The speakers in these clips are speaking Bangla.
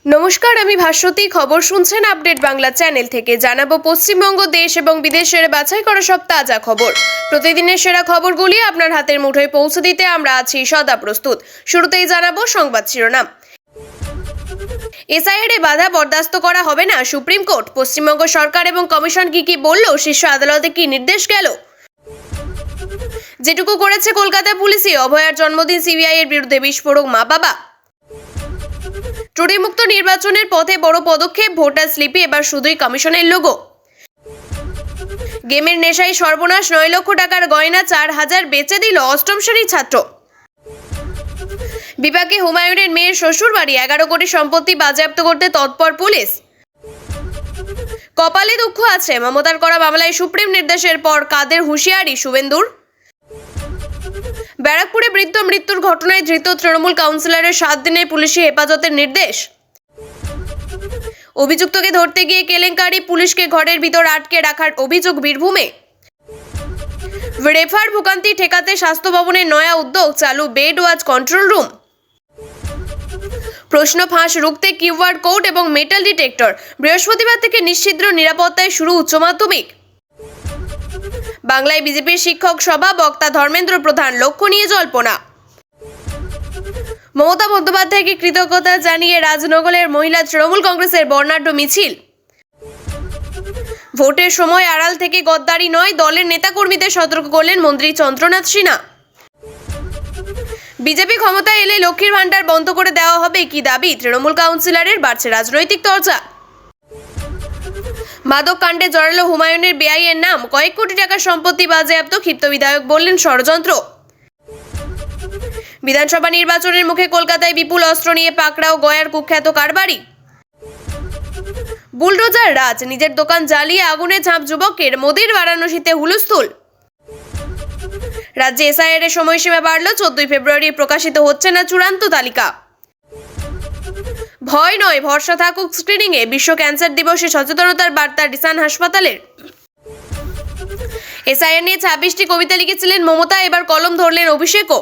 নমস্কার, আমি ভাস্বতী। খবর শুনছেন আপডেট বাংলা চ্যানেল থেকে। জানাবো পশ্চিমবঙ্গ, দেশ এবং বিদেশের বাছাই করা সব তাজা খবর। প্রতিদিনের সেরা খবরগুলি আপনার হাতের মুঠোয় পৌঁছে দিতে আমরা আছি সদা প্রস্তুত। শুরুতেই জানাবো সংবাদ শিরোনাম। এসআইআরে বাধা বরদাস্ত করা হবে না, সুপ্রিম কোর্ট। পশ্চিমবঙ্গ সরকার এবং কমিশন কি বলল, শীর্ষ আদালতে কি নির্দেশ গেল? যেটুকু করেছে কলকাতা পুলিশই। অভয়ার জন্মদিন, সিবিআই এর বিরুদ্ধে বিস্ফোরক মা বাবা। ত্রুটিমুক্ত নির্বাচনের পথে বড় পদক্ষেপ, ভোটার স্লিপে এবার শুধুই কমিশনের লোগো। গেমের নেশায় সর্বনাশ, 9 লক্ষ টাকার গয়না 4,000 বেচে দিল অষ্টম শ্রেণীর ছাত্র। বিপাকে হুমায়ুনের মেয়ের শ্বশুর বাড়ি, 11 কোটি সম্পত্তি বাজেয়াপ্ত করতে তৎপর পুলিশ। কপালে দুঃখ আছে, মমতার করা মামলায় সুপ্রিম নির্দেশের পর কাদের হুঁশিয়ারি শুভেন্দুর। ব্যারাকপুরে বৃদ্ধ মৃত্যুর ঘটনায় ধৃত তৃণমূল কাউন্সিলরের 7 দিনের পুলিশি হেফাজতের নির্দেশ। অভিযুক্তকে ধরতে গিয়ে কেলেঙ্কারি, পুলিশকে ঘরের ভিতর আটকে রাখার অভিযোগ বীরভূমে। রেফার ভোগান্তি ঠেকাতে স্বাস্থ্য ভবনের নয়া উদ্যোগ, চালু বেড ওয়াচ কন্ট্রোল রুম। প্রশ্ন ফাঁস রুখতে কিউআর কোড এবং মেটাল ডিটেক্টর। বৃহস্পতিবার থেকে নিশ্চিদ্র নিরাপত্তায় শুরু উচ্চ মাধ্যমিক। বাংলায় বিজেপির শিক্ষক সভা, বক্তা ধর্মেন্দ্র প্রধান, লক্ষ্য নিয়ে জল্পনা। মমতা বন্দ্যোপাধ্যায়কে কৃতজ্ঞতা জানিয়ে রাজনগরের মহিলা তৃণমূল কংগ্রেসের বর্ণাঢ্য মিছিল। ভোটের সময় আড়াল থেকে গদ্দারি নয়, দলের নেতাকর্মীদের সতর্ক করলেন মন্ত্রী চন্দ্রনাথ সিনহা। বিজেপি ক্ষমতায় এলে লক্ষ্মীর ভান্ডার বন্ধ করে দেওয়া হবে, কি দাবি তৃণমূল কাউন্সিলরের। বাড়ছে রাজনৈতিক চর্চা। মাদক কাণ্ডে জড়ালো হুমায়ুনের বেআইয়ের নাম, কয়েক কোটি টাকার সম্পত্তি বাজেয়াপ্ত, ক্ষিপ্ত বিধায়ক বললেন ষড়যন্ত্র। বিধানসভা নির্বাচনের মুখে কলকাতায় বিপুল অস্ত্র নিয়ে পাকড়াও গয়ার কুখ্যাত কারবারি। বুলডোজার রাজ, নিজের দোকান জ্বালিয়ে আগুনে ঝাঁপ যুবকের, মোদির বারাণসীতে হুলস্থুল। রাজ্যে এসআইআর এর সময়সীমা বাড়ল, 14 ফেব্রুয়ারি প্রকাশিত হচ্ছে না চূড়ান্ত তালিকা। ভয় নয়, ভরসা থাকুক স্ক্রিনিংয়ে, বিশ্ব ক্যান্সার দিবসে সচেতনতার বার্তা ডিসান হাসপাতালের। এসআইআর নিয়ে 26টি কবিতা লিখেছিলেন মমতা, এবার কলম ধরলেন অভিষেকও।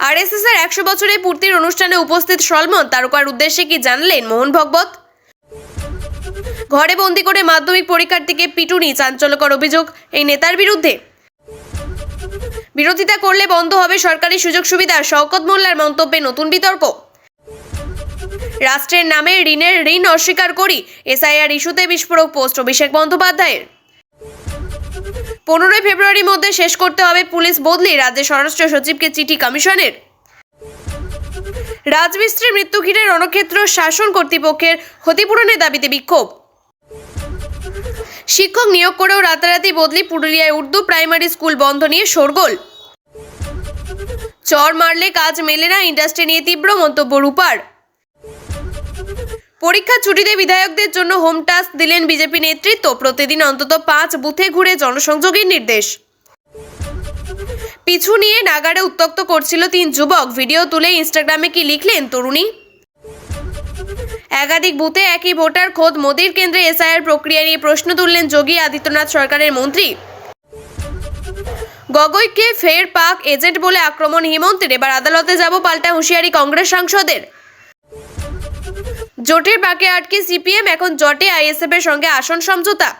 আরএসএস এর 100 বছরের পূর্তির অনুষ্ঠানে উপস্থিত সলমন তারকার উদ্দেশ্যে কি জানলেন মোহন ভগবত। ঘরে বন্দি করে মাধ্যমিক পরীক্ষার্থীকে পিটুনি, চাঞ্চল্যকর অভিযোগ এই নেতার বিরুদ্ধে। বিরোধিতা করলে বন্ধ হবে সরকারি সুযোগ সুবিধা, শওকত মোল্লার মন্তব্যে নতুন বিতর্ক। রাষ্ট্রের নামে ঋণ অস্বীকার করি, এসআইআর ইস্যুতে বিস্ফোরক পোস্ট অভিষেক বন্দ্যোপাধ্যায়ের। 15 ফেব্রুয়ারির মধ্যে শেষ করতে হবে পুলিশ বদলি, রাজ্যের স্বরাষ্ট্র সচিবকে চিঠি কমিশনের। রাজমিস্ত্রির মৃত্যু ঘিরে রণক্ষেত্র, শাসন কর্তৃপক্ষের ক্ষতিপূরণের দাবিতে বিক্ষোভ। শিক্ষক নিয়োগ করেও রাতারাতি বদলি, পুরুলিয়ায় উর্দু প্রাইমারি স্কুল বন্ধ নিয়ে শোরগোল। চর মারলে কাজ মেলে না, ইন্ডাস্ট্রি নিয়ে তীব্র মন্তব্য রূপার। পরীক্ষা ছুটিতে বিধায়কদের জন্য হোম টাস্ক দিলেন বিজেপি নেতৃত্ব, প্রতিদিন অন্তত 5 বুথে ঘুরে জনসংযোগের নির্দেশ। পিছু নিয়ে নাগাড়ে উত্ত্যক্ত করছিল 3 যুবক, ভিডিও তুলে ইনস্টাগ্রামে কি লিখলেন তরুণী। একাধিক বুথে একই ভোটার, খোদ মোদির কেন্দ্রে এসআইআর প্রক্রিয়া নিয়ে প্রশ্ন তুললেন যোগী আদিত্যনাথ সরকারের মন্ত্রী। গগৈকে ফের পাক এজেন্ট বলে আক্রমণ হিমন্তের, এবার আদালতে যাব পাল্টা হুঁশিয়ারি কংগ্রেস সাংসদের। জোটের পাকে আটকে সিপিএম, এখন জটে আইএসএফ এর সঙ্গে আসন সমঝোতা।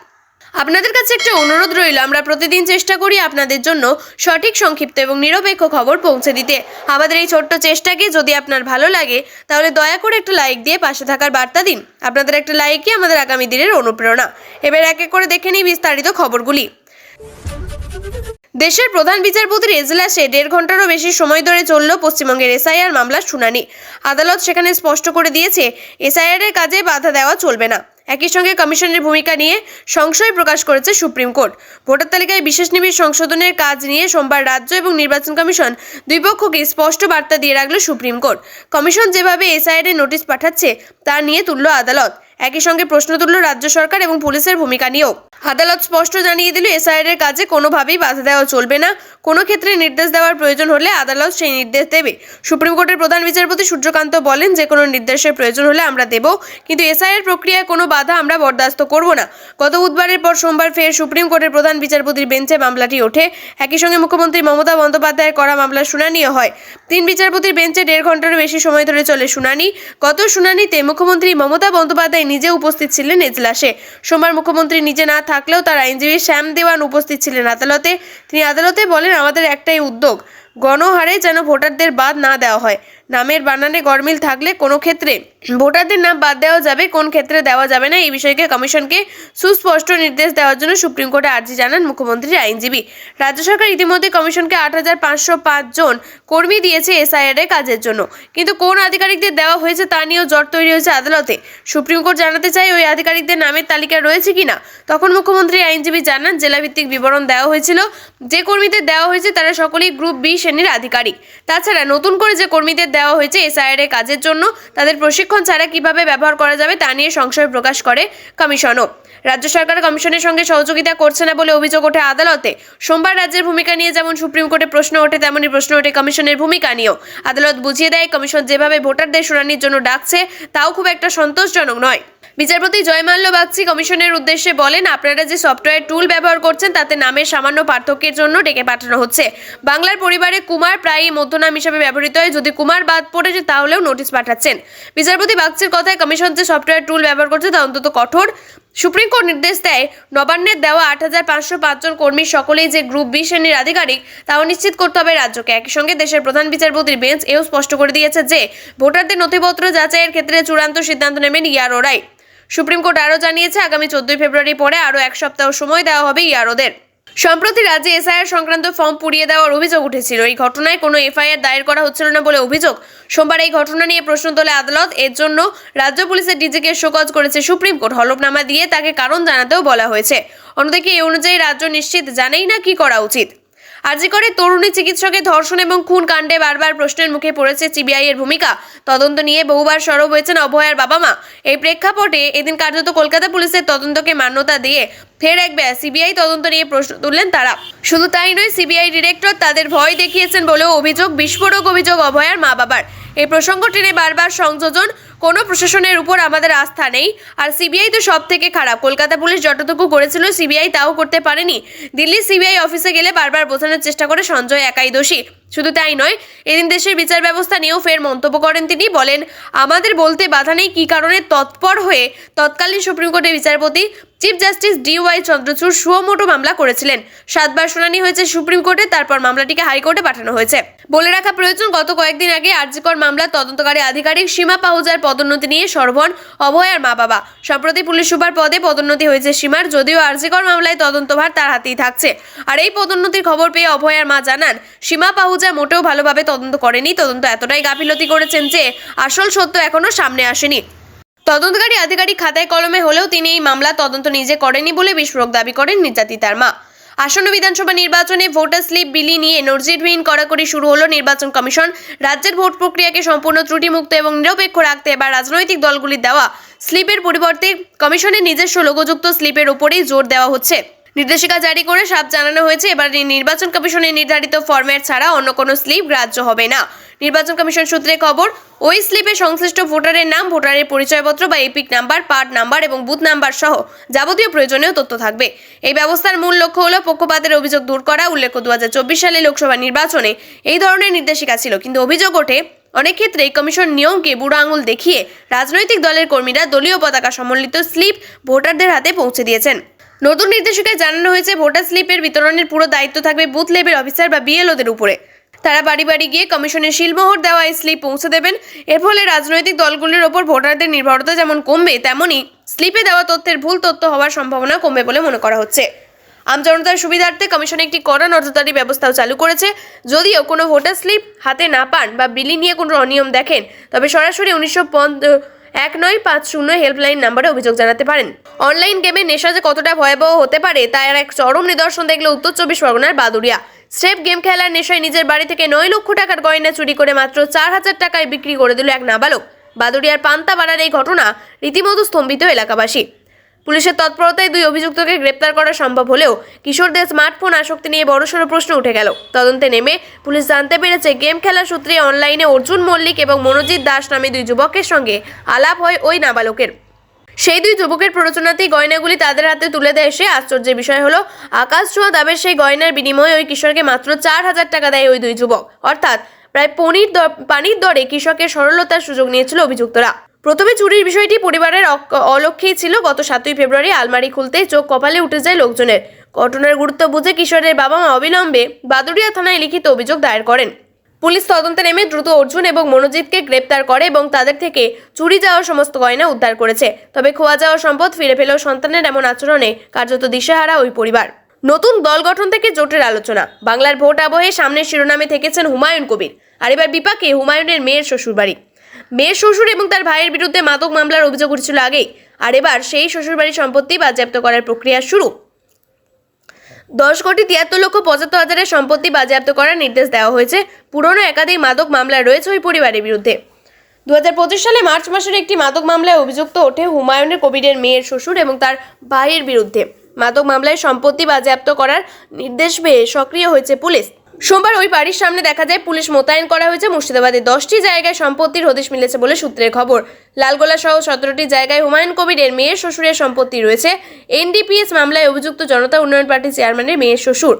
আপনাদের কাছে একটা অনুরোধ রইল, আমরা প্রতিদিন চেষ্টা করি আপনাদের জন্য সঠিক, সংক্ষিপ্ত এবং নিরপেক্ষ খবর পৌঁছে দিতে। আমাদের এই ছোট্ট চেষ্টাকে যদি আপনার ভালো লাগে তাহলে দয়া করে একটা লাইক দিয়ে পাশে থাকার বার্তা দিন। আপনাদের একটা লাইকই আমাদের আগামী দিনের অনুপ্রেরণা। এবার এক এক করে দেখে নিই বিস্তারিত খবরগুলি। দেশের প্রধান বিচারপতির এজলাসে 1.5 ঘন্টারও বেশি সময় ধরে চলল পশ্চিমবঙ্গের এসআইআর মামলার শুনানি। আদালত সেখানে স্পষ্ট করে দিয়েছে, এসআইআর এর কাজে বাধা দেওয়া চলবে না। একই সঙ্গে কমিশনের ভূমিকা নিয়ে সংশয় প্রকাশ করেছে সুপ্রিম কোর্ট। ভোটার তালিকায় বিশেষ নিবিড় সংশোধনের কাজ নিয়ে সোমবার রাজ্য এবং নির্বাচন কমিশন দুই পক্ষকে স্পষ্ট বার্তা দিয়ে রাখল সুপ্রিম কোর্ট। কমিশন যেভাবে এসআইআর এর নোটিশ পাঠাচ্ছে তা নিয়ে তুলল আদালত। একই সঙ্গে প্রশ্ন তুলল রাজ্য সরকার এবং পুলিশের ভূমিকা নিয়েও। আদালত স্পষ্ট জানিয়ে দিল এসআইআর এর কাজে কোনোভাবেই বাধা দেওয়া চলবে না। কোনো ক্ষেত্রে নির্দেশ দেওয়ার প্রয়োজন হলে আদালত সেই নির্দেশ দেবে। সুপ্রিম কোর্টের প্রধান বিচারপতি সূর্যকান্ত বলেন, যে কোনো নির্দেশের প্রয়োজন হলে আমরা দেব, কিন্তু এসআইআর প্রক্রিয়ায় কোনো বাধা আমরা বরদাস্ত করব না। গত বুধবারের পর সোমবার ফের সুপ্রিম কোর্টের প্রধান বিচারপতির বেঞ্চে মামলাটি ওঠে। একই সঙ্গে মুখ্যমন্ত্রী মমতা বন্দ্যোপাধ্যায়ের করা মামলার শুনানিও হয়। 3 বিচারপতির বেঞ্চে 1.5 ঘন্টারও বেশি সময় ধরে চলে শুনানি। গত শুনানিতে মুখ্যমন্ত্রী মমতা বন্দ্যোপাধ্যায় নিজে উপস্থিত ছিলেন এজলাসে। সোমবার মুখ্যমন্ত্রী নিজে না থাকলেও তার আইনজীবী শ্যাম দেওয়ান উপস্থিত ছিলেন আদালতে। তিনি আদালতে বলেন, আমাদের একটাই উদ্যোগ, গণহারে যেন ভোটারদের বাদ না দেওয়া হয়। নামের বানানে গরমিল থাকলে কোনো ক্ষেত্রে ভোটারদের নাম বাদ দেওয়া যাবে, কোন ক্ষেত্রে দেওয়া যাবে না, এই বিষয়কে কমিশনকে সুস্পষ্ট নির্দেশ দেওয়ার জন্য সুপ্রিম কোর্টে আর্জি জানান মুখ্যমন্ত্রীর আইনজীবী। রাজ্য সরকার ইতিমধ্যে কমিশনকে 8,505 জন কর্মী দিয়েছে এসআইআর এর কাজের জন্য, কিন্তু কোন আধিকারিকদের দেওয়া হয়েছে তা নিয়েও জট তৈরি হয়েছে আদালতে। সুপ্রিম কোর্ট জানাতে চায় ওই আধিকারিকদের নামের তালিকা রয়েছে কিনা। তখন মুখ্যমন্ত্রীর আইনজীবী জানান, জেলাভিত্তিক বিবরণ দেওয়া হয়েছিল। যে কর্মীদের দেওয়া হয়েছে তারা সকলেই গ্রুপ বি শ্রেণীর আধিকারিক। তাছাড়া নতুন করে যে কর্মীদের দেওয়া হয়েছে এসআইআর এর কাজের জন্য, তাদের প্রশিক্ষণ ছাড়া কিভাবে ব্যবহার করা যাবে তা নিয়ে সংশয় প্রকাশ করে কমিশনও। রাজ্য সরকার কমিশনের সঙ্গে সহযোগিতা করছে না বলে অভিযোগ ওঠে আদালতে। সোমবার রাজ্যের ভূমিকা নিয়ে যেমন সুপ্রিম কোর্টে প্রশ্ন ওঠে, তেমনই প্রশ্ন ওঠে কমিশনের ভূমিকা নিয়েও। আদালত বুঝিয়ে দেয়, কমিশন যেভাবে ভোটারদের শুনানির জন্য ডাকছে তাও খুব একটা সন্তোষজনক নয়। বিচারপতি জয়মাল্য বাগচি কমিশনের উদ্দেশ্যে বলেন, আপনারা যে সফটওয়্যার টুল ব্যবহার করছেন তাতে নামের সামান্য পার্থক্যের জন্য ডেকে পাঠানো হচ্ছে। বাংলার পরিবারে কুমার প্রায়ই মধ্যনাম হিসেবে ব্যবহৃত হয়, যদি কুমার বাদ পড়েছে তাহলেও নোটিশ পাঠাচ্ছেন। বিচারপতি বাগচির কথায় কমিশন যে সফটওয়্যার টুল ব্যবহার করছে তা অন্তত কঠোর। সুপ্রিম কোর্ট নির্দেশ দেয়, নবান্নের দেওয়া 8,505 জন কর্মীর সকলেই যে গ্রুপ বি শ্রেণীর আধিকারিক তাও নিশ্চিত করতে হবে রাজ্যকে। একই সঙ্গে দেশের প্রধান বিচারপতির বেঞ্চ এও স্পষ্ট করে দিয়েছে যে ভোটারদের নথিপত্র যাচাইয়ের ক্ষেত্রে চূড়ান্ত সিদ্ধান্ত নেবেন ইয়ারোরাই। সুপ্রিম কোর্ট আরও জানিয়েছে, আগামী 14 ফেব্রুয়ারি পরে আরও 1 সপ্তাহ সময় দেওয়া হবে ইয়ারোদের। সম্প্রতি রাজ্যে এসআইআর সংক্রান্ত ফর্ম পুড়িয়ে দেওয়ার অভিযোগ উঠেছিল। এই ঘটনায় কোনো এফআইআর দায়ের করা হচ্ছিল না বলে অভিযোগ। সোমবার এই ঘটনা নিয়ে প্রশ্ন তোলে আদালত। এর জন্য রাজ্য পুলিশের ডিজিকে শোকজ করেছে সুপ্রিম কোর্ট। হলফনামা দিয়ে তাকে কারণ জানাতেও বলা হয়েছে। অন্যদিকে এই অনুযায়ী রাজ্য নিশ্চিত জানেই না কি করা উচিত। আরজি করে তরুণী চিকিৎসকের ধর্ষণ এবং খুন কাণ্ডে বারবার প্রশ্নের মুখে পড়েছে সিবিআই এর ভূমিকা। তদন্ত নিয়ে বহুবার সরব হয়েছেন অভয়ার বাবা মা। এই প্রেক্ষাপটে এদিন কার্যত কলকাতা পুলিশের তদন্তকে মান্যতা দিয়ে ফের একবার সিবিআই তদন্ত নিয়ে প্রশ্ন তুললেন তারা। শুধু তাই নয়, সিবিআই ডিরেক্টর তাদের ভয় দেখিয়েছেন বলেও অভিযোগ, বিস্ফোরক অভিযোগ অভয়ার মা বাবার। এই প্রসঙ্গ টেনে বারবার সংযোজন, কোনো প্রশাসনের উপর আমাদের আস্থা নেই, আর সিবিআই তো সব থেকে খারাপ। কলকাতা পুলিশ যতটুকু করেছিল সিবিআই তাও করতে পারেনি। দিল্লি সিবিআই অফিসে গেলে বারবার বোঝানোর চেষ্টা করে সঞ্জয় একাই দোষী। শুধু তাই নয়, এদিন দেশের বিচার ব্যবস্থা নিয়েও ফের মন্তব্য করেন তিনি। বলেন, আমাদের বলতে বাধা নেই কী কারণে তৎপর হয়ে তৎকালীন সুপ্রিম কোর্টের বিচারপতি chief justice DY Chandrachud suo motu মামলা করেছিলেন। 7 বার শুনানি হয়েছে সুপ্রিম কোর্টে, তারপর মামলাটিকে হাইকোর্টে পাঠানো হয়েছে। বলে রাখা প্রয়োজন, গত কয়েকদিন আগে আরজিকর মামলার তদন্তকারী আধিকারিক সীমা পাহুজার পদোন্নতি নিয়ে সরব হন অভয়ার মা বাবা। সম্প্রতি পুলিশ সুপার পদে পদোন্নতি হয়েছে সীমার, যদিও আরজিকর মামলায় তদন্তভার তার হাতেই থাকছে। আর এই পদোন্নতির খবর পেয়ে অভয়ার মা জানান, সীমা পাহুজা মোটেও ভালোভাবে তদন্ত করেনি। তদন্ত এতটাই গাফিলতি করেছেন যে আসল সত্য এখনো সামনে আসেনি। তদন্তকারী আধিকারিক খাতায় কলমে হলেও তিনি এই মামলা তদন্ত নিজে করেনি বলে বিস্ফোরক দাবি করেন নির্যাতিতার মা। আসন্ন বিধানসভা নির্বাচনে ভোটার স্লিপ বিলি নিয়ে নজিরবিহীন কড়াকড়ি শুরু হলো নির্বাচন কমিশন। রাজ্যের ভোট প্রক্রিয়াকে সম্পূর্ণ ত্রুটিমুক্ত এবং নিরপেক্ষ রাখতে এবার রাজনৈতিক দলগুলির দেওয়া স্লিপের পরিবর্তে কমিশনের নিজস্ব লোগোযুক্ত স্লিপের উপরেই জোর দেওয়া হচ্ছে। নির্দেশিকা জারি করে সাফ জানানো হয়েছে, এবার নির্বাচন কমিশনের নির্ধারিত ফরম্যাট ছাড়া অন্য কোনো স্লিপ গ্রাহ্য হবে না। নির্বাচন কমিশন সূত্রে খবর, ওই স্লিপে সংশ্লিষ্ট ভোটারের নাম, ভোটারের পরিচয়পত্র বা এপিক নাম্বার, পার্ট নাম্বার এবং বুথ নাম্বার সহ যাবতীয় প্রয়োজনীয় তথ্য থাকবে। এই ব্যবস্থার মূল লক্ষ্য হলো পক্ষপাতের অভিযোগ দূর করা। উল্লেখ্য, 2024 সালে লোকসভা নির্বাচনে এই ধরনের নির্দেশিকা ছিল, কিন্তু অভিযোগ ওঠে অনেক ক্ষেত্রেই কমিশন নিয়মকে বুড়ো আঙুল দেখিয়ে রাজনৈতিক দলের কর্মীরা দলীয় পতাকা সম্বলিত স্লিপ ভোটারদের হাতে পৌঁছে দিয়েছেন। নতুন নির্দেশিকায় জানানো হয়েছে, ভোটার স্লিপের বিতরণের পুরো দায়িত্ব থাকবে বুথ লেভেল অফিসার বা BLOদের উপরে। তারা বাড়ি বাড়ি গিয়ে কমিশনের শিলমোহর দেওয়া এই স্লিপ পৌঁছে দেবেন। এর ফলে রাজনৈতিক দলগুলির ওপর ভোটারদের নির্ভরতা যেমন কমবে, তেমনই স্লিপে দেওয়া তথ্যের ভুল তথ্য হওয়ার সম্ভাবনা কমবে বলে মনে করা হচ্ছে। আমজনতার সুবিধার্থে কমিশন একটি কড়া নজরদারি ব্যবস্থাও চালু করেছে। যদিও কোনো ভোটার স্লিপ হাতে না পান বা বিলি নিয়ে কোনো অনিয়ম দেখেন, তবে সরাসরি 1950 হেল্পলাইন নাম্বারে অভিযোগ জানাতে পারেন। অনলাইন গেমে নেশা যে কতটা ভয়াবহ হতে পারে তার এক চরম নিদর্শন দেখলো উত্তর 24 পরগনার বাদুড়িয়া। স্রেফ গেম খেলার নেশায় নিজের বাড়ি থেকে 9 লক্ষ টাকার গয়না চুরি করে মাত্র 4,000 টাকায় বিক্রি করে দিল এক নাবালক। বাদুড়িয়ার পান্তাপাড়ার এই ঘটনা রীতিমতো স্তম্ভিত এলাকাবাসী। পুলিশের তৎপরতায় দুই অভিযুক্তকে গ্রেপ্তার করা সম্ভব হলেও কিশোরদের স্মার্টফোন আসক্তি নিয়ে বড়সড় প্রশ্ন উঠে গেল। তদন্তে নেমে পুলিশ জানতে পেরেছে গেম খেলা সূত্রে অনলাইনে অর্জুন মল্লিক এবং মনোজিৎ দাস নামে দুই যুবকের সঙ্গে আলাপ হয় ওই নাবালকের। সেই দুই যুবকের প্ররোচনাতেই গয়নাগুলি তাদের হাতে তুলে দেয় সে। আশ্চর্যের বিষয় হলো আকাশ ছোঁয়া দামের সেই গয়নার বিনিময়ে ওই কিশোরকে মাত্র 4,000 টাকা দেয় ওই দুই যুবক। অর্থাৎ প্রায় পানির দরে কৃষকের সরলতার সুযোগ নিয়েছিল অভিযুক্তরা। প্রথমে চুরির বিষয়টি পরিবারের অলক্ষ্যেই ছিল। গত 7ই ফেব্রুয়ারি আলমারি খুলতেই চোখ কপালে উঠে যায় লোকজনের। ঘটনার গুরুত্ব বুঝে কিশোরের বাবা মা অবিলম্বে বাদুড়িয়া থানায় লিখিত অভিযোগ দায়ের করেন। পুলিশ তদন্তে নেমে দ্রুত অর্জুন এবং মনোজিৎকে গ্রেপ্তার করে এবং তাদের থেকে চুরি যাওয়া সমস্ত গয়না উদ্ধার করেছে। তবে খোয়া যাওয়া সম্পদ ফিরে পেলেও সন্তানের এমন আচরণে কার্যত দিশেহারা ওই পরিবার। নতুন দল গঠন থেকে জোটের আলোচনা। বাংলার ভোট আবহে সামনের শিরোনামে থেকেছেন হুমায়ুন কবির। আর এবার বিপাকে হুমায়ুনের মেয়ের শ্বশুরবাড়ি। মেয়ের শ্বশুর এবং তার ভাইয়ের বিরুদ্ধে মাদক মামলার অভিযোগ উঠেছিল আগেই। আর এবার সেই শ্বশুরবাড়ির সম্পত্তি বাজেয়াপ্ত করার প্রক্রিয়া শুরু। 10,73,75,000 সম্পত্তি বাজেয়াপ্ত করার নির্দেশ দেওয়া হয়েছে। পুরনো একাধিক মাদক মামলা রয়েছে ওই পরিবারের বিরুদ্ধে। 2025 সালে মার্চ মাসের একটি মাদক মামলায় অভিযুক্ত ওঠে হুমায়ুনের কবিরের মেয়ের শ্বশুর এবং তার ভাইয়ের বিরুদ্ধে। মাদক মামলায় সম্পত্তি বাজেয়াপ্ত করার নির্দেশ পেয়ে সক্রিয় হয়েছে পুলিশ। সোমবার ওই বাড়ির সামনে দেখা যায় পুলিশ মোতায়েন করা হয়েছে। মুর্শিদাবাদে 10টি জায়গায় সম্পত্তির হদিশ মিলেছে বলে সূত্রের খবর। লালগোলা সহ 17টি জায়গায় হুমায়ুন কবিরের মেয়ের শ্বশুরের সম্পত্তি রয়েছে। এনডিপিএস মামলায় অভিযুক্ত জনতা উন্নয়ন পার্টি চেয়ারম্যানের মেয়ের শ্বশুর।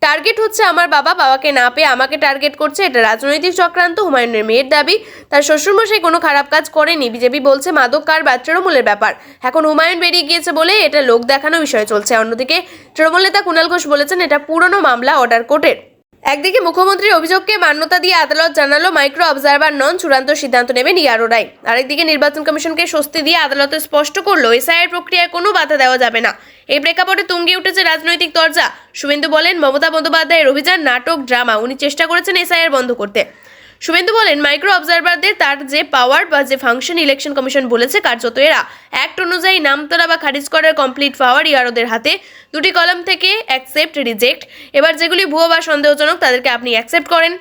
টার্গেট হচ্ছে আমার বাবাকে না পেয়ে আমাকে টার্গেট করছে, এটা রাজনৈতিক চক্রান্ত। হুমায়ুনের মেয়ের দাবি তার শ্বশুরমশাই কোনো খারাপ কাজ করেনি। বিজেপি বলছে মাদক কারবার তৃণমূলের ব্যাপার। এখন হুমায়ুন বেরিয়ে গিয়েছে বলে এটা লোক দেখানো বিষয় চলছে। অন্যদিকে তৃণমূল নেতা কুণাল ঘোষ বলেছেন এটা পুরনো মামলা, অর্ডার কোর্টের। একদিকে মুখ্যমন্ত্রীর অভিযোগকে মান্যতা দিয়ে আদালত জানালো মাইক্রো অবজারভার নন, চূড়ান্ত সিদ্ধান্ত নেবেন ইয়ারও রায়। আরেকদিকে নির্বাচন কমিশনকে স্বস্তি দিয়ে আদালতে স্পষ্ট করলো এসআইআর প্রক্রিয়ায় কোনো বাধা দেওয়া যাবে না। এই প্রেক্ষাপটে তুঙ্গে উঠেছে রাজনৈতিক তরজা। শুভেন্দু বলেন মমতা বন্দ্যোপাধ্যায়ের অভিযান নাটক, ড্রামা। উনি চেষ্টা করেছেন এসআইআর বন্ধ করতে। শুভেন্দু বলেন মাইক্রো অবজারভারদের তার যে পাওয়ার বা যে ফাংশন ইলেকশন কমিশন বলেছে কার্যত এরা অ্যাক্ট অনুযায়ী নাম তোলা বা খারিজ করার কমপ্লিট পাওয়ার ইয়ারোদের হাতে। দুটি কলাম থেকে অ্যাকসেপ্ট, রিজেক্ট। এবার যেগুলি ভুয়ো বা সন্দেহজনক তাদেরকে আপনি অ্যাকসেপ্ট করেন,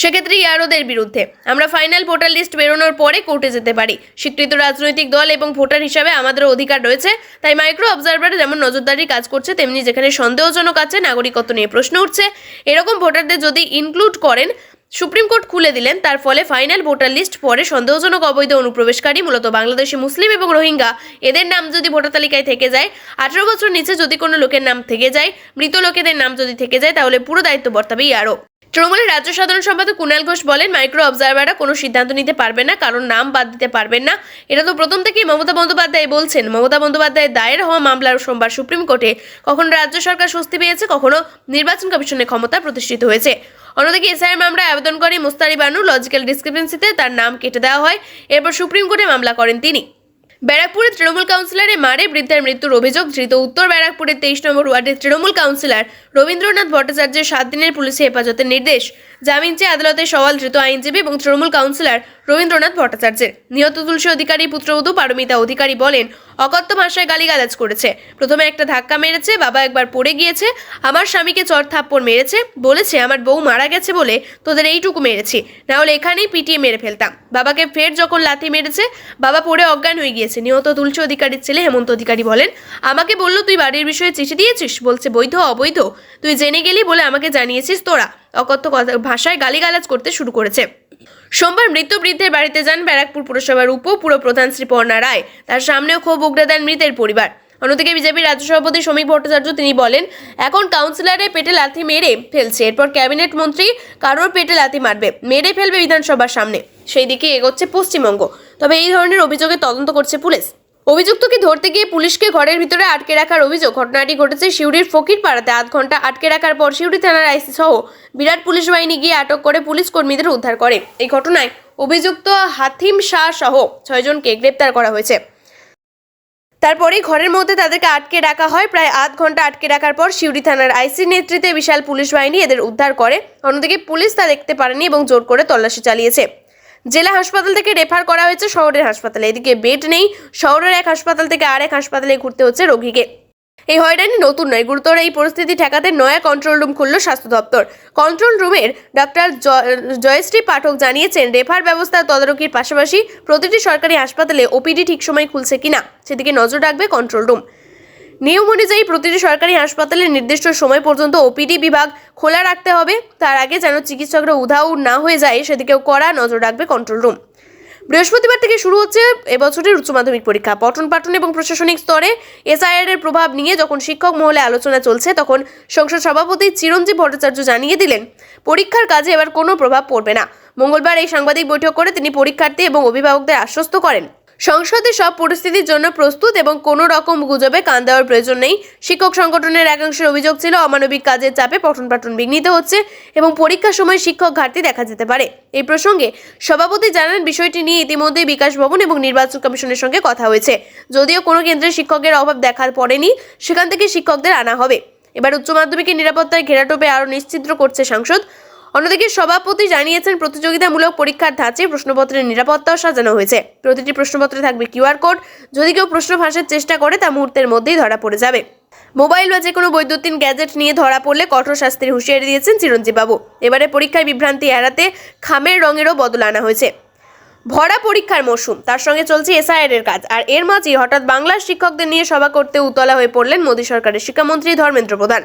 সেক্ষেত্রে ইয়ারোদের বিরুদ্ধে আমরা ফাইনাল ভোটার লিস্ট বেরোনোর পরে কোর্টে যেতে পারি। স্বীকৃত রাজনৈতিক দল এবং ভোটার হিসাবে আমাদেরও অধিকার রয়েছে। তাই মাইক্রো অবজারভার যেমন নজরদারি কাজ করছে, তেমনি যেখানে সন্দেহজনক আছে, নাগরিকত্ব নিয়ে প্রশ্ন উঠছে, এরকম ভোটারদের যদি ইনক্লুড করেন, সুপ্রিম কোর্ট খুলে দিলেন। তার ফলে ফাইনাল ভোটার লিস্ট পরে সন্দেহজনক অবৈধ অনুপ্রবেশকারী, মূলত বাংলাদেশি মুসলিম এবং রোহিঙ্গা, এদের নাম যদি ভোটার তালিকায় থেকে যায়, 18 বছর নিচে যদি কোনো লোকের নাম থেকে যায়, মৃত লোকেদের নাম যদি থেকে যায়, তাহলে পুরো দায়িত্ব বর্তাবে ইয়ারও। তৃণমূলের রাজ্য সাধারণ সম্পাদক কুণাল ঘোষ বলেন মাইক্রো অবজারভাররা কোনো সিদ্ধান্ত নিতে পারবে না, কারণ নাম বাদ দিতে পারবেন না। এটা তো প্রথম থেকেই মমতা বন্দ্যোপাধ্যায় বলছেন। মমতা বন্দ্যোপাধ্যায় দায়ের হওয়া মামলার সোমবার সুপ্রিম কোর্টে কখনো রাজ্য সরকার স্বস্তি পেয়েছে, কখনো নির্বাচন কমিশনের ক্ষমতা প্রতিষ্ঠিত হয়েছে। অন্যদিকে এসআইআর মামলায় আবেদন করে মুস্তারি বানু লজিক্যাল ডিসক্রিপেন্সিতে তার নাম কেটে দেওয়া হয়। এরপর সুপ্রিম কোর্টে মামলা করেন তিনি। ব্যারাকপুরে তৃণমূল কাউন্সিলরের মারে বৃদ্ধার মৃত্যুর অভিযোগ। ধৃত উত্তর ব্যারাকপুরের 23 নম্বর ওয়ার্ডের তৃণমূল কাউন্সিলর রবীন্দ্রনাথ ভট্টাচার্যের 7 দিনের পুলিশি হেফাজতের নির্দেশ। জামিন চেয়ে আদালতের সওয়াল ধৃত আইনজীবী এবং তৃণমূল কাউন্সিলর রবীন্দ্রনাথ ভট্টাচার্যের। নিহত তুলসী অধিকারী পুত্রবধূ পারমিতা অধিকারী বলেন অকথ্য ভাষায় গালিগালাজ করেছে। প্রথমে একটা ধাক্কা মেরেছে, বাবা একবার পড়ে গিয়েছে, আমার স্বামীকে চড় থাপ্পড় মেরেছে, বলেছে আমার বউ মারা গেছে বলে তোদের এইটুকু মেরেছি, না হলে এখানেই পিটিয়ে মেরে ফেলতাম। বাবাকে ফের যখন লাথি মেরেছে, বাবা পড়ে অজ্ঞান হয়ে গিয়েছে। নিহত তুলসী অধিকারীর ছেলে হেমন্ত অধিকারী বলেন আমাকে বললো তুই বাড়ির বিষয়ে চিঠি দিয়েছিস, বলছে বৈধ অবৈধ, তুই জেনে গেলি বলে আমাকে জানিয়েছিস তোরা। অকথ্য ভাষায় গালিগালাজ করতে শুরু করেছে। সোমবার মৃত বৃদ্ধের বাড়িতে যান ব্যারাকপুর পুরসভার উপপুরপ্রধান শ্রীপর্ণা রায়। তার সামনেও ক্ষোভ উগড়ে দেন মৃতের পরিবার। অন্যদিকে বিজেপির রাজ্য সভাপতি শ্রমিক ভট্টাচার্য তিনি বলেন এখন কাউন্সিলরের পেটে লাথি মেরে ফেলছে, এরপর ক্যাবিনেট মন্ত্রী কারোর পেটে লাথি মারবে, মেরে ফেলবে বিধানসভার সামনে। সেই দিকে এগোচ্ছে পশ্চিমবঙ্গ। তবে এই ধরনের অভিযোগে তদন্ত করছে পুলিশ। অভিযুক্তকে ধরতে গিয়ে পুলিশকে ঘরের ভিতরে আটকে রাখার অভিযোগ। ঘটনাটি ঘটেছে সিউড়ির ফকিরপাড়াতে। আধ ঘন্টা আটকে রাখার পর সিউড়ি থানার আইসি সহ বিরাট পুলিশ বাহিনী গিয়ে আটক করে পুলিশ কর্মীদের উদ্ধার করে। এই ঘটনায় অভিযুক্ত হাথিম শাহ সহ 6 জনকে গ্রেপ্তার করা হয়েছে। তারপরেই ঘরের মধ্যে তাদেরকে আটকে রাখা হয়। প্রায় আধ ঘন্টা আটকে রাখার পর সিউড়ি থানার আইসির নেতৃত্বে বিশাল পুলিশ বাহিনী এদের উদ্ধার করে। অন্যদিকে পুলিশ তা দেখতে পারেনি এবং জোর করে তল্লাশি চালিয়েছে। জেলা হাসপাতাল থেকে রেফার করা হয়েছে শহরের হাসপাতালে। এদিকে বেড নেই, শহরের এক হাসপাতাল থেকে আরেক হাসপাতালে ঘুরতে হচ্ছে রোগীকে। এই হয়রানি নতুন নয়, গুরুতর এই পরিস্থিতি ঠেকাতে নয়া কন্ট্রোল রুম খুলল স্বাস্থ্য দপ্তর। কন্ট্রোল রুমের ডক্টর জয়শ্রী পাঠক জানিয়েছেন, রেফার ব্যবস্থা তদারকির পাশাপাশি প্রতিটি সরকারি হাসপাতালে ওপিডি ঠিক সময় খুলছে কিনা সেদিকে নজর রাখবে কন্ট্রোল রুম। নিয়ম অনুযায়ী প্রতিটি সরকারি হাসপাতালে নির্দিষ্ট সময় পর্যন্ত ওপিডি বিভাগ খোলা রাখতে হবে। তার আগে যেন চিকিৎসকরা উধাও না হয়ে যায় সেদিকেও কড়া নজর রাখবে কন্ট্রোল রুম। বৃহস্পতিবার থেকে শুরু হচ্ছে এবছরের উচ্চ মাধ্যমিক পরীক্ষা। পঠন পাঠন এবং প্রশাসনিক স্তরে এসআইআর এর প্রভাব নিয়ে যখন শিক্ষক মহলে আলোচনা চলছে, তখন সংসদ সভাপতি চিরঞ্জীব ভট্টাচার্য জানিয়ে দিলেন, পরীক্ষার কাজে এবার কোনো প্রভাব পড়বে না। মঙ্গলবার এই সাংবাদিক বৈঠক করে তিনি পরীক্ষার্থী এবং অভিভাবকদের আশ্বস্ত করেন, সংসদে সব পরিস্থিতির জন্য প্রস্তুত এবং কোনো রকম গুজবে কান দেওয়ার প্রয়োজন নেই। শিক্ষক সংগঠনের একাংশের অভিযোগ ছিল, অমানবিক কাজের চাপে পঠন পাঠন বিঘ্নিত হচ্ছে এবং পরীক্ষার সময় শিক্ষক ঘাটতি দেখা যেতে পারে। এই প্রসঙ্গে সভাপতি জানান, বিষয়টি নিয়ে ইতিমধ্যে বিকাশ ভবন এবং নির্বাচন কমিশনের সঙ্গে কথা হয়েছে। যদিও কোনো কেন্দ্রে শিক্ষকের অভাব দেখা পড়েনি, সেখান থেকে শিক্ষকদের আনা হবে। এবার উচ্চ মাধ্যমিকের নিরাপত্তার ঘেরাটোপে আরও নিশ্চিত করছে সাংসদ। অন্যদিকে সভাপতি জানিয়েছেন, প্রতিযোগিতামূলক পরীক্ষার ধাঁচে প্রশ্নপত্রের নিরাপত্তাও সাজানো হয়েছে। প্রতিটি প্রশ্নপত্রে থাকবে কিউআর কোড। যদি কেউ প্রশ্ন ফাঁসের চেষ্টা করে তা মুহূর্তের মধ্যেই ধরা পড়ে যাবে। মোবাইল বা যে কোনো বৈদ্যুতিন গ্যাজেট নিয়ে ধরা পড়লে কঠোর শাস্তির হুঁশিয়ারি দিয়েছেন চিরঞ্জীব বাবু। এবারে পরীক্ষায় বিভ্রান্তি এড়াতে খামের রঙেরও বদল আনা হয়েছে। ভরা পরীক্ষার মৌসুম, তার সঙ্গে চলছে এসআইআর এর কাজ, আর এর মাঝেই হঠাৎ বাংলার শিক্ষকদের নিয়ে সভা করতে উতলা হয়ে পড়লেন মোদী সরকারের শিক্ষামন্ত্রী ধর্মেন্দ্র প্রধান।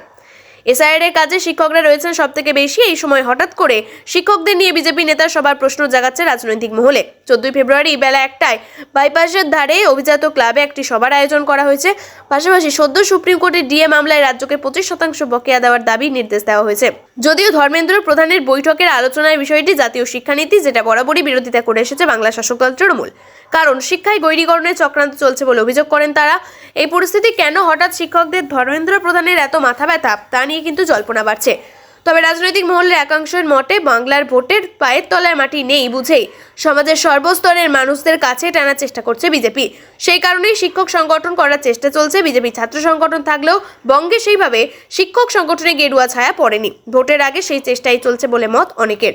এসআইআর এর কাজে শিক্ষকরা রয়েছেন সব থেকে বেশি। এই সময় হঠাৎ করে শিক্ষকদের নিয়ে বিজেপি নেতার সবার প্রশ্ন জাগাচ্ছে রাজনৈতিক মহলে। 14 ফেব্রুয়ারি বেলা 1টায় বাইপাসের ধারে অভিজাত ক্লাবে একটি সভার আয়োজন করা হয়েছে। পাশাপাশি সদ্য সুপ্রিম কোর্টের ডিএ মামলায় রাজ্যকে 25% বকেয়া দেওয়ার দাবি নির্দেশ দেওয়া হয়েছে। যদিও ধর্মেন্দ্র প্রধানের বৈঠকের আলোচনার বিষয়টি জাতীয় শিক্ষানীতি, যেটা বরাবরই বিরোধিতা করে এসেছে বাংলা শাসক দল তৃণমূল। কারণ শিক্ষায় গৈরিকরণের চক্রান্ত চলছে বলে অভিযোগ করেন তারা। এই পরিস্থিতি কেন হঠাৎ শিক্ষকদের ধর্মেন্দ্র প্রধানের এত মাথা ব্যথা, তা নিয়ে কিন্তু জল্পনা বাড়ছে। তবে রাজনৈতিক মহলের একাংশের মতে, বাংলার ভোটের পায়ের তলায় মাটি নেই বুঝেই সমাজের সর্বস্তরের মানুষদের কাছে টানার চেষ্টা করছে বিজেপি। সেই কারণেই শিক্ষক সংগঠন করার চেষ্টা চলছে। বিজেপি ছাত্র সংগঠন থাকলেও বঙ্গে সেইভাবে শিক্ষক সংগঠনে গেরুয়া ছায়া পড়েনি। ভোটের আগে সেই চেষ্টাই চলছে বলে মত অনেকের।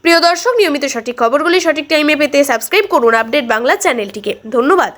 প্রিয় দর্শক, নিয়মিত সঠিক খবরগুলি সঠিক টাইমে পেতে সাবস্ক্রাইব করুন আপডেট বাংলা চ্যানেলটিকে। ধন্যবাদ।